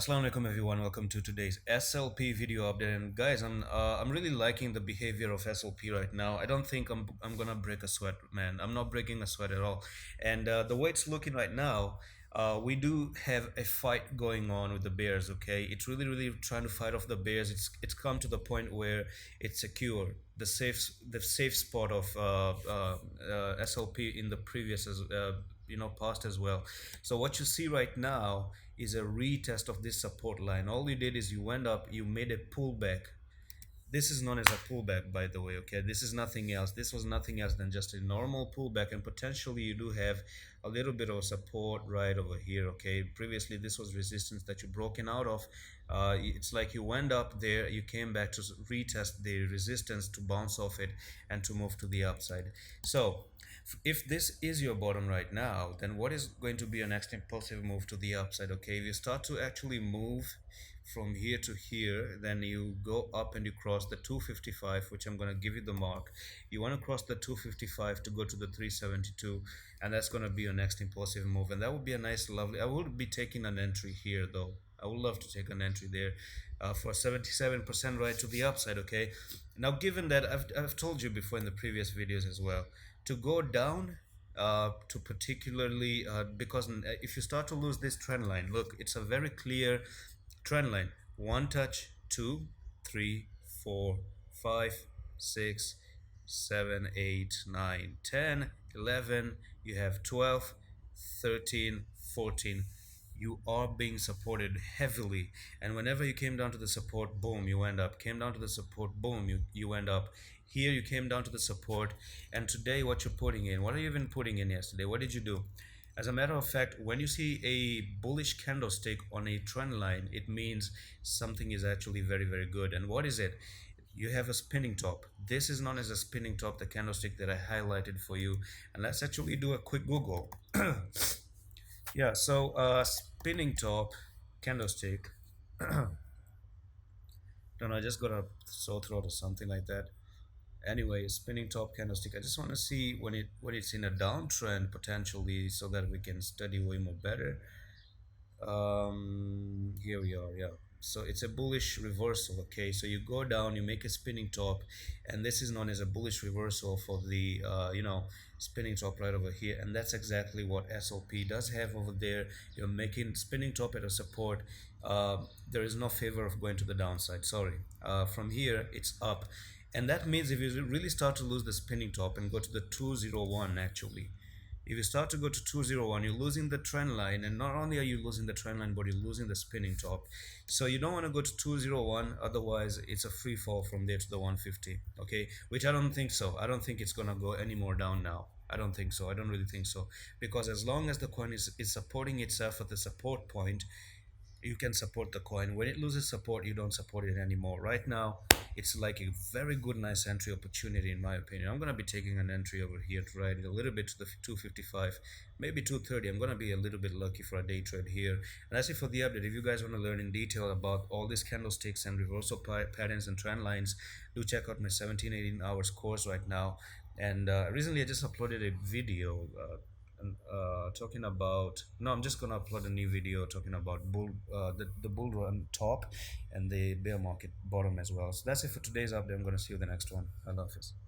Assalamu alaikum everyone. Welcome to today's SLP video update. And guys, I'm really liking the behavior of SLP right now. I don't think I'm gonna break a sweat, man. I'm not breaking a sweat at all. And the way it's looking right now, we do have a fight going on with the bears. Okay, it's really trying to fight off the bears. It's come to the point where it's secure. The safe spot of SLP in the previous past as well. So what you see right now is a retest of this support line. All you did is you went up, you made a pullback. This is known as a pullback, by the way. Okay, this is nothing else. This was nothing else than just a normal pullback, and potentially you do have a little bit of support right over here. Okay, previously this was resistance that you broken out of. It's like you went up there, you came back to retest the resistance to bounce off it and to move to the upside. So if this is your bottom right now, then what is going to be your next impulsive move to the upside? Okay, if you start to actually move from here to here, then you go up and you cross the 255, which I'm going to give you the mark. You want to cross the 255 to go to the 372, and that's going to be your next impulsive move, and that would be a nice lovely. I would be taking an entry here though. I would love to take an entry there for 77% right to the upside. Okay, now given that I've told you before in the previous videos as well, to go down to particularly because if you start to lose this trend line, look, it's a very clear trend line. One touch, two, three, four, five, six, 7, 8, 9, 10, 11. You have 12, 13, 14. You are being supported heavily, and whenever you came down to the support, boom, you went up. Came down to the support, boom, you went up. Here you came down to the support, and today what you're putting in, what are you even putting in yesterday? What did you do? As a matter of fact, when you see a bullish candlestick on a trend line, it means something is actually very good. And what is it? You have a spinning top. This is known as a spinning top, the candlestick that I highlighted for you. And let's actually do a quick Google. Yeah, so spinning top candlestick. Don't know, I just got a sore throat or something like that. Anyway, spinning top candlestick. I just want to see when it's in a downtrend potentially, so that we can study way more better. Here we are. Yeah, so it's a bullish reversal. Okay, so you go down, you make a spinning top, and this is known as a bullish reversal for the spinning top right over here, and that's exactly what SLP does have over there. You're making spinning top at a support. There is no favor of going to the downside. Sorry. From here it's up, and that means if you really start to lose the spinning top and go to the 201, actually if you start to go to 201, you're losing the trend line, and not only are you losing the trend line, but you're losing the spinning top. So you don't want to go to 201, otherwise it's a free fall from there to the 150. Okay, which I don't think so. I don't think it's gonna go any more down now. I don't think so. I don't really think so, because as long as the coin is supporting itself at the support point, you can support the coin. When it loses support, you don't support it anymore. Right now it's like a very good nice entry opportunity in my opinion. I'm going to be taking an entry over here to ride it a little bit to the 255, maybe 230. I'm going to be a little bit lucky for a day trade here. And that's it for the update. If you guys want to learn in detail about all these candlesticks and reversal patterns and trend lines, do check out my 17-18 hours course right now. And recently I just uploaded a video talking about, no, I'm just gonna upload a new video talking about the bull run top and the bear market bottom as well. So that's it for today's update. I'm gonna see you in the next one. I love this.